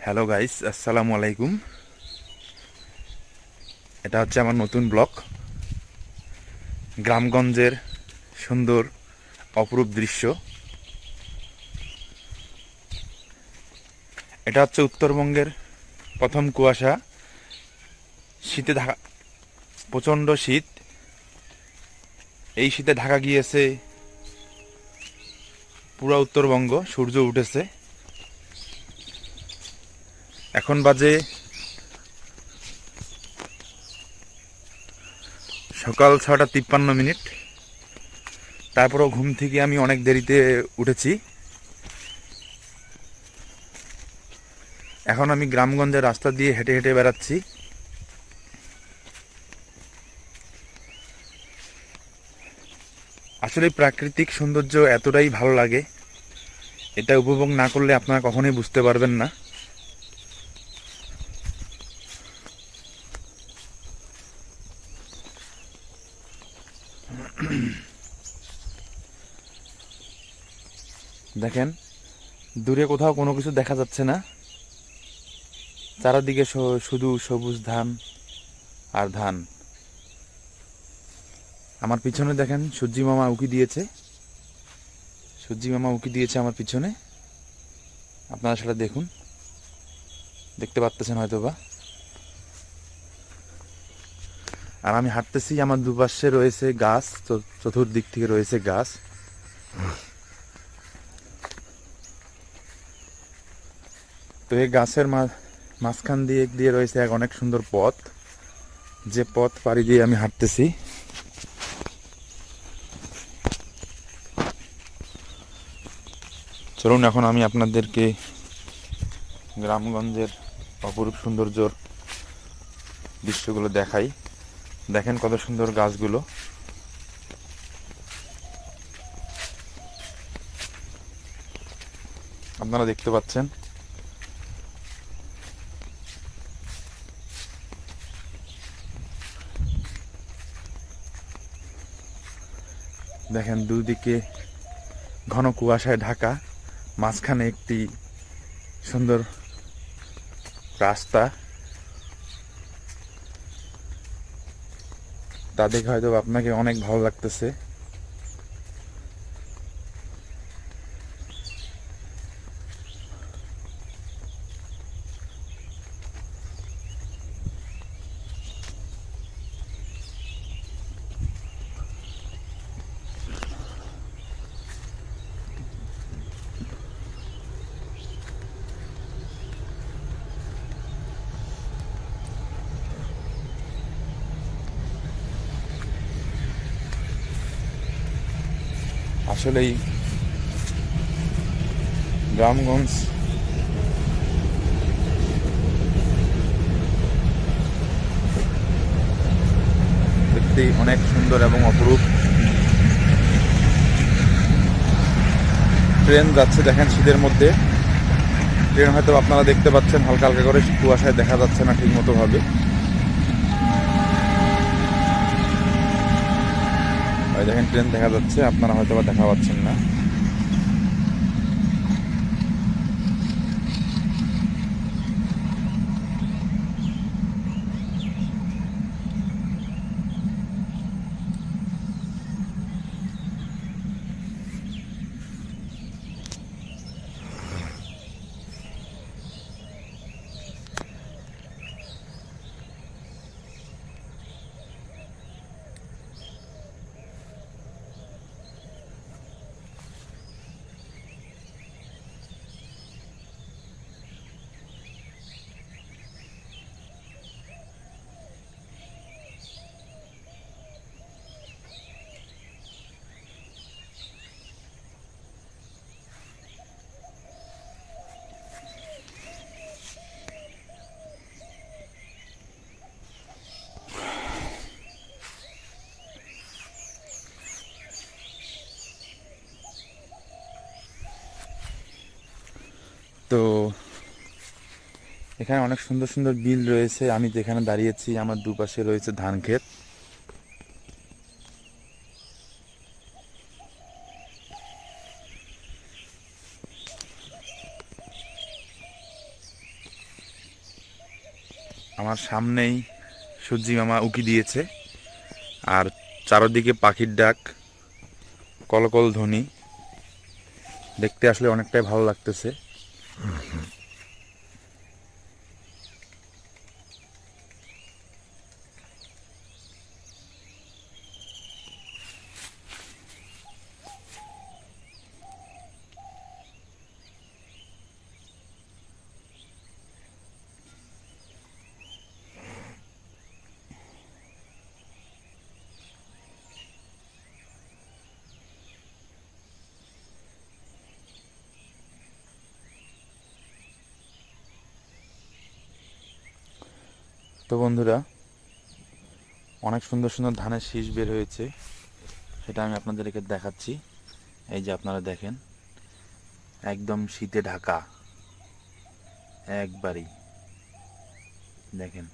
Hello guys, আসসালামু আলাইকুম। এটা হচ্ছে আমার নতুন ব্লগ। গ্রামগঞ্জের সুন্দর অপরূপ দৃশ্য। এটা হচ্ছে উত্তরবঙ্গের প্রথম কুয়াশা। শীতে ঢাকা, প্রচণ্ড শীত। এই শীতে ঢাকা গিয়েছে পুরো উত্তরবঙ্গ। সূর্য উঠেছে। এখন বাজে সকাল 6:53। তারপরও ঘুম থেকে আমি অনেক দেরিতে উঠেছি। এখন আমি গ্রামগঞ্জের রাস্তা দিয়ে হেঁটে হেঁটে বেড়াচ্ছি। আসলে প্রাকৃতিক সৌন্দর্য এতটাই ভালো লাগে, এটা উপভোগ না করলে আপনারা কখনোই বুঝতে পারবেন না। দেখেন, দূরে কোথাও কোনো কিছু দেখা যাচ্ছে না। চারদিকে শুধু সবুজ ধান আর ধান। আমার পিছনে দেখেন, সূর্যি মামা উকি দিয়েছে। সূর্যি মামা উকি দিয়েছে আমার পিছনে। আপনারা সেটা দেখুন, দেখতে পাচ্ছেন হয়তো বা। আর আমি হাঁটতেছি, আমার দুপাশে রয়েছে গাছ, চতুর্দিক থেকে রয়েছে গাছ। তো এই গাছের মাঝখান দিয়ে দিয়ে রয়েছে এক অনেক সুন্দর পথ, যে পথ পাড়ি দিয়ে আমি হাঁটতেছি। চলুন এখন আমি আপনাদেরকে গ্রামগঞ্জের অপরূপ সৌন্দর্যর দৃশ্যগুলো দেখাই। দেখেন কত সুন্দর গাছগুলো। আপনারা দেখতে পাচ্ছেন। দেখেন দুদিকে ঘন কুয়াশায় ঢাকা, মাঝখানে একটি সুন্দর রাস্তা। তা দেখে হয়তো আপনাকে অনেক ভালো লাগতেছে। আসলেই গ্রামগঞ্জ দেখতেই অনেক সুন্দর এবং অপরূপ। ট্রেন যাচ্ছে দেখেন শীতের মধ্যে। ট্রেন হয়তো আপনারা দেখতে পাচ্ছেন, হালকা হালকা করে কুয়াশায় দেখা যাচ্ছে না ঠিক মতো ভাবে। দেখেন ট্রেন দেখা যাচ্ছে, আপনারা হয়তো বা দেখা পাচ্ছেন না। তো এখানে অনেক সুন্দর সুন্দর বিল রয়েছে। আমি যেখানে দাঁড়িয়েছি আমার দুপাশে রয়েছে ধান ক্ষেত। আমার সামনেই সূর্যি মামা উকি দিয়েছে, আর চারদিকে পাখির ডাক, কলকল ধ্বনি, দেখতে আসলে অনেকটাই ভালো লাগতেছে। তো বন্ধুরা, অনেক সুন্দর সুন্দর ধানের শীষ বের হয়েছে, সেটা আমি আপনাদেরকে দেখাচ্ছি। এই যে আপনারা দেখেন, একদম শীতে ঢাকা, একবারই দেখেন।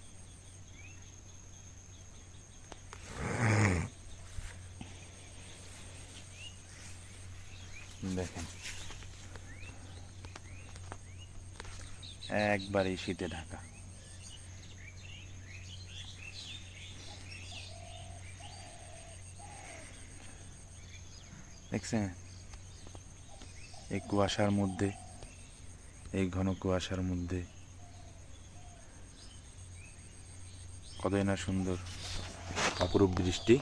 দেখেন একবারই শীতে ঢাকা। দেখছেন এই কুয়াশার মধ্যে, এই ঘন কুয়াশার মধ্যে কতই না সুন্দর অপরূপ দৃষ্টি।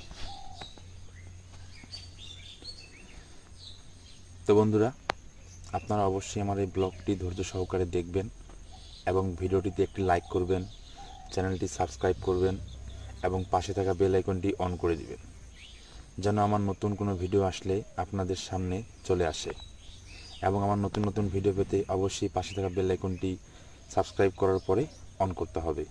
তো বন্ধুরা, আপনারা অবশ্যই আমার এই ব্লগটি ধৈর্য সহকারে দেখবেন এবং ভিডিওটিতে একটি লাইক করবেন, চ্যানেলটি সাবস্ক্রাইব করবেন এবং পাশে থাকা বেল আইকনটি অন করে দিবেন, যেন আমার নতুন কোনো ভিডিও আসলে আপনাদের সামনে চলে আসে। এবং আমার নতুন নতুন ভিডিও পেতে অবশ্যই পাশে থাকা বেল আইকনটি সাবস্ক্রাইব করার পরে অন করতে হবে।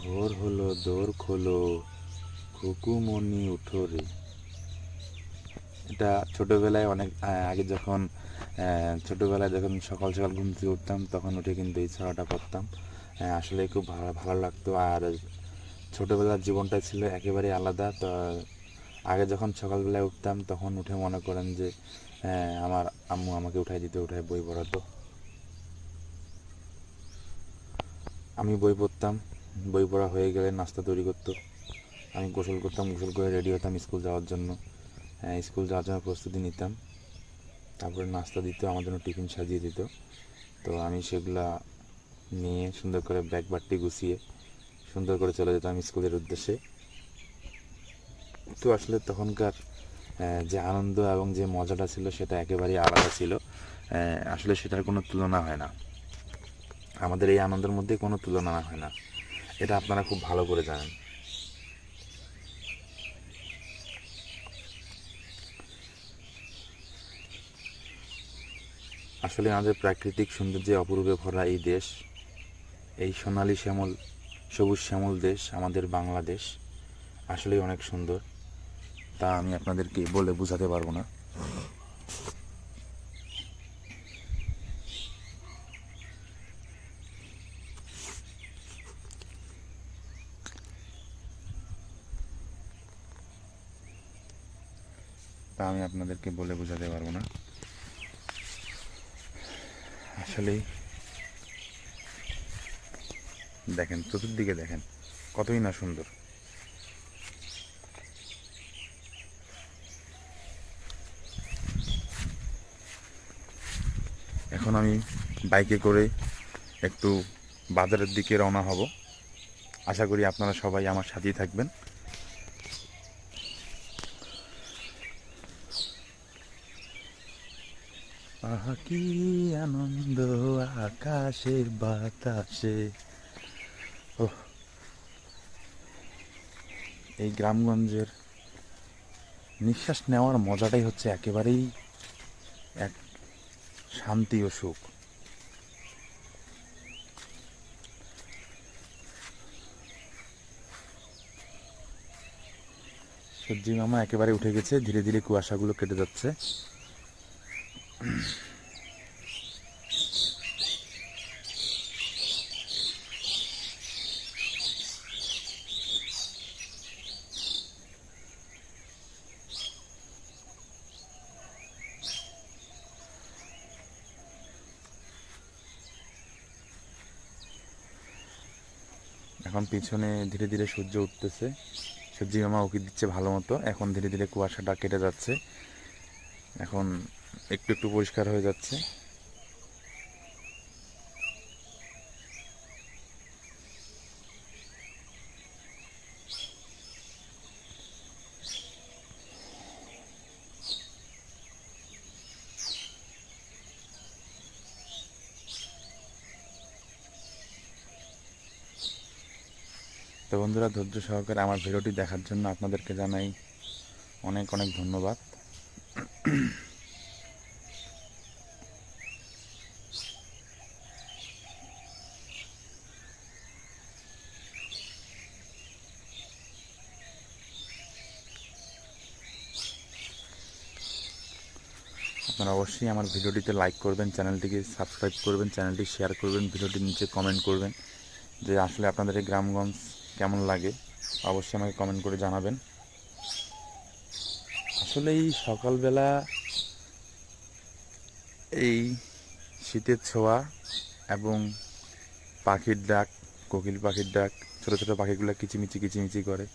ভোর হলো দোর খোলো, খুকুমনি উঠো রে। এটা ছোটোবেলায় অনেক আগে যখন ছোটোবেলায় যখন সকাল সকাল ঘুম থেকে উঠতাম, তখন উঠে কিন্তু এই ছড়াটা পড়তাম। আসলে খুব ভালো ভালো লাগতো। আর ছোটোবেলার জীবনটা ছিল একেবারে আলাদা। তো আগে যখন সকালবেলায় উঠতাম, তখন উঠে মনে করেন যে আমার আম্মু আমাকে উঠাই দিতে, উঠায় বই পড়াতো, আমি বই পড়তাম। বই পড়া হয়ে গেলে নাস্তা তৈরি করতো, আমি গোসল করতাম, গোসল করে রেডি হতাম স্কুল যাওয়ার জন্য। স্কুল যাওয়ার জন্য প্রস্তুতি নিতাম। তারপরে নাস্তা দিত, আমার জন্য টিফিন সাজিয়ে দিত। তো আমি সেগুলা নিয়ে সুন্দর করে ব্যাগ বাট্টি গুছিয়ে সুন্দর করে চলে যেতাম স্কুলের উদ্দেশ্যে। তো আসলে তখনকার যে আনন্দ এবং যে মজাটা ছিল, সেটা একেবারেই আলাদা ছিল। আসলে সেটার কোনো তুলনা হয় না, আমাদের এই আনন্দের মধ্যে কোনো তুলনা হয় না, এটা আপনারা খুব ভালো করে জানেন। আসলে আমাদের প্রাকৃতিক সৌন্দর্যে অপূর্বে ভরা এই দেশ, এই সোনালী শ্যামল সবুজ শ্যামল দেশ আমাদের বাংলাদেশ, আসলেই অনেক সুন্দর। তা আমি আপনাদেরকে বলে বোঝাতে পারবো না। তা আমি আপনাদেরকে বলে বোঝাতে পারবো না। আসলেই দেখেন, চতুর্দিকে দেখেন কতই না সুন্দর। এখন আমি বাইকে করে একটু বাজারের দিকে রওনা হব। আশা করি আপনারা সবাই আমার সাথেই থাকবেন। আহা কি আনন্দ আকাশের বাতাসে। ও, এই গ্রামগঞ্জের নিঃশ্বাস নেওয়ার মজাটাই হচ্ছে একেবারেই এক শান্তি ও সুখ। সূর্যি মামা একেবারে উঠে গেছে, ধীরে ধীরে কুয়াশাগুলো কেটে যাচ্ছে। এখন পিছনে ধীরে ধীরে সূর্য উঠতেছে, সূর্যি মামা উকি দিচ্ছে ভালো মতো। এখন ধীরে ধীরে কুয়াশাটা কেটে যাচ্ছে, এখন একটু একটু পরিষ্কার হয়ে যাচ্ছে। তো বন্ধুরা, ধৈর্য সহকারে আমার ভিডিওটি দেখার জন্য আপনাদেরকে জানাই অনেক অনেক ধন্যবাদ। আপনারা অবশ্যই আমার ভিডিওটিতে লাইক করবেন, চ্যানেলটিকে সাবস্ক্রাইব করবেন, চ্যানেলটি শেয়ার করবেন, ভিডিওটির নিচে কমেন্ট করবেন যে আসলে আপনাদের এই গ্রামগঞ্জ কেমন লাগে। অবশ্যই আমাকে কমেন্ট করে জানাবেন। আসলে এই সকালবেলা এই শীতের ছোঁয়া এবং পাখির ডাক, কোকিল পাখির ডাক, ছোটো ছোটো পাখিগুলো কিচিমিচি কিচিমিচি করে।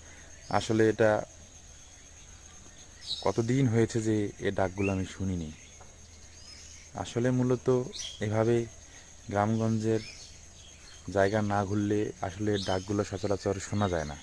আসলে এটা কতদিন হয়েছে যে এ ডাকগুলো আমি শুনিনি। আসলে মূলত এভাবে গ্রামগঞ্জের জায়গা না ঘুরলে আসলে ডাকগুলো সচরাচর শোনা যায় না।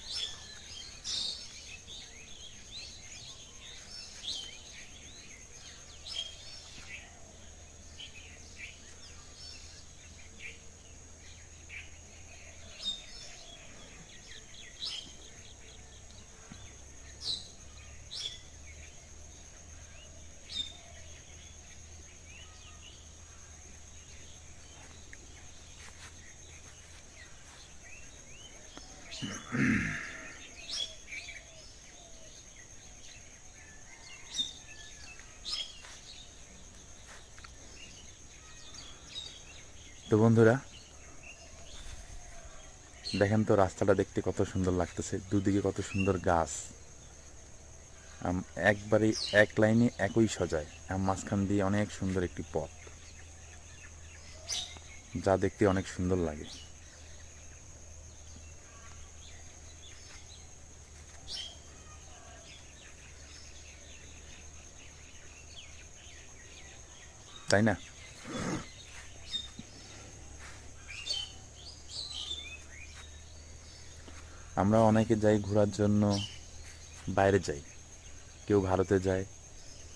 তো বন্ধুরা, দেখেন তো রাস্তাটা দেখতে কত সুন্দর লাগতেছে, দুদিকে কত সুন্দর গাছ, একবারে এক লাইনে একই সজায়, মাঝখান দিয়ে অনেক সুন্দর একটি পথ, যা দেখতে অনেক সুন্দর লাগে। তাই না? আমরা অনেকে যাই ঘোরার জন্য, বাইরে যাই, কেউ ভারতে যায়,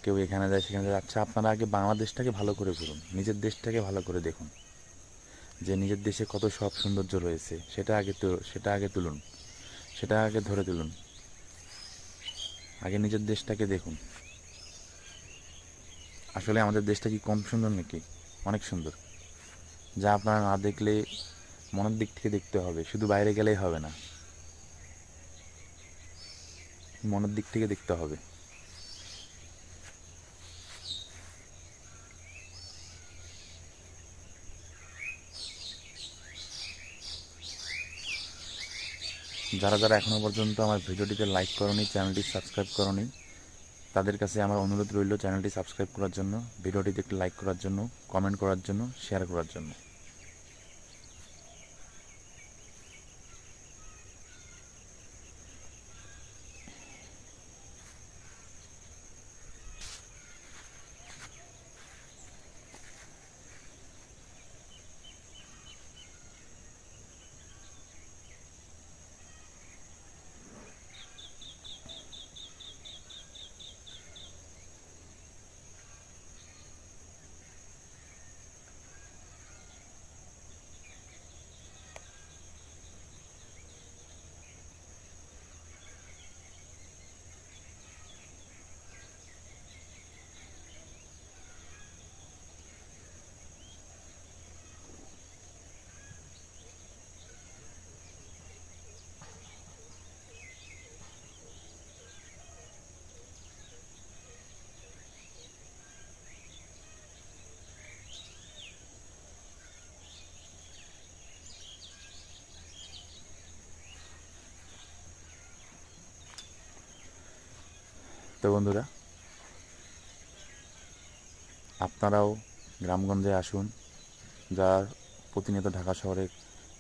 কেউ এখানে যায় সেখানে যায়। আচ্ছা, আপনারা আগে বাংলাদেশটাকে ভালো করে ঘুরুন, নিজের দেশটাকে ভালো করে দেখুন যে নিজের দেশে কত সব সৌন্দর্য রয়েছে, সেটা আগে তুলুন, সেটা আগে ধরে তুলুন। আগে নিজের দেশটাকে দেখুন। আসলে আমাদের দেশটা কি কম সুন্দর নাকি? অনেক সুন্দর, যা আপনারা না দেখলে মনের দিক থেকে দেখতে হবে, শুধু বাইরে গেলেই হবে না, মনের দিক থেকে দেখতে হবে। যারা যারা এখনও পর্যন্ত আমার ভিডিওটিতে লাইক করনি, চ্যানেলটি সাবস্ক্রাইব করনি, তাদের কাছে আমার অনুরোধ রইল চ্যানেলটি সাবস্ক্রাইব করার জন্য, ভিডিওটিতে একটি লাইক করার জন্য, কমেন্ট করার জন্য, শেয়ার করার জন্য। তো বন্ধুরা, আপনারাও গ্রামগঞ্জে আসুন। যারা প্রতিনিয়ত ঢাকা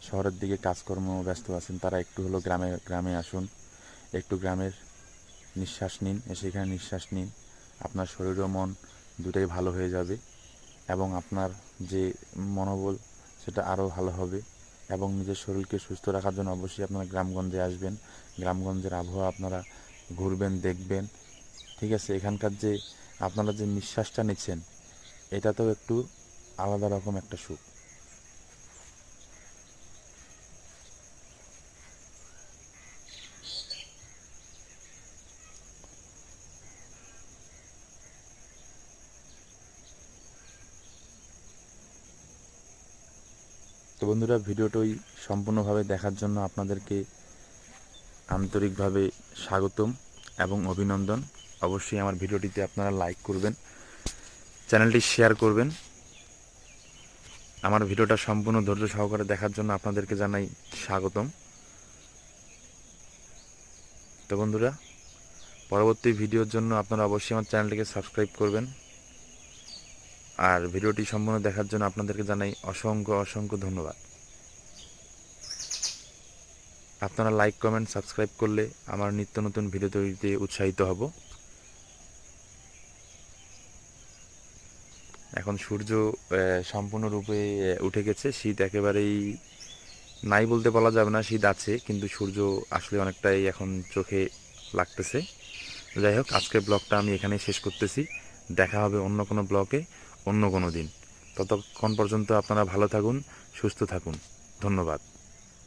শহরের দিকে কাজকর্ম ব্যস্ত আছেন, তারা একটু হলো গ্রামে আসুন, একটু গ্রামের নিঃশ্বাস নিন, এসে এখানে নিঃশ্বাস নিন। আপনার শরীর ও মন দুটাই ভালো হয়ে যাবে এবং আপনার যে মনোবল সেটা আরও ভালো হবে। এবং নিজের শরীরকে সুস্থ রাখার জন্য অবশ্যই আপনারা গ্রামগঞ্জে আসবেন। গ্রামগঞ্জের আবহাওয়া আপনারা ঘুরবেন, দেখবেন। ঠিক আছে, এখানকার যে আপনারা যে নিঃশ্বাসটা নিচ্ছেন, এটাতেও একটু আলাদা রকম একটা সুখ। তো বন্ধুরা, ভিডিওটি সম্পূর্ণভাবে দেখার জন্য আপনাদেরকে আন্তরিকভাবে স্বাগতম এবং অভিনন্দন। অবশ্যই আমার ভিডিওটিতে আপনারা লাইক করবেন, চ্যানেলটি শেয়ার করবেন। আমার ভিডিওটা সম্পূর্ণ ধৈর্য সহকারে দেখার জন্য আপনাদেরকে জানাই স্বাগতম। তো বন্ধুরা, পরবর্তী ভিডিওর জন্য আপনারা অবশ্যই আমার চ্যানেলটিকে সাবস্ক্রাইব করবেন। আর ভিডিওটি সম্পূর্ণ দেখার জন্য আপনাদেরকে জানাই অসংখ্য ধন্যবাদ। আপনারা লাইক, কমেন্ট, সাবস্ক্রাইব করলে আমার নিত্য নতুন ভিডিও তৈরিতে উৎসাহিত হব। এখন সূর্য সম্পূর্ণরূপে উঠে গেছে। শীত একেবারেই নাই বলতে বলা যাবে না, শীত আছে, কিন্তু সূর্য আসলে অনেকটাই এখন চোখে লাগতেছে। যাই হোক, আজকের ব্লগটা আমি এখানেই শেষ করতেছি। দেখা হবে অন্য কোনো ব্লগে অন্য কোনো দিন। ততক্ষণ পর্যন্ত আপনারা ভালো থাকুন, সুস্থ থাকুন। ধন্যবাদ।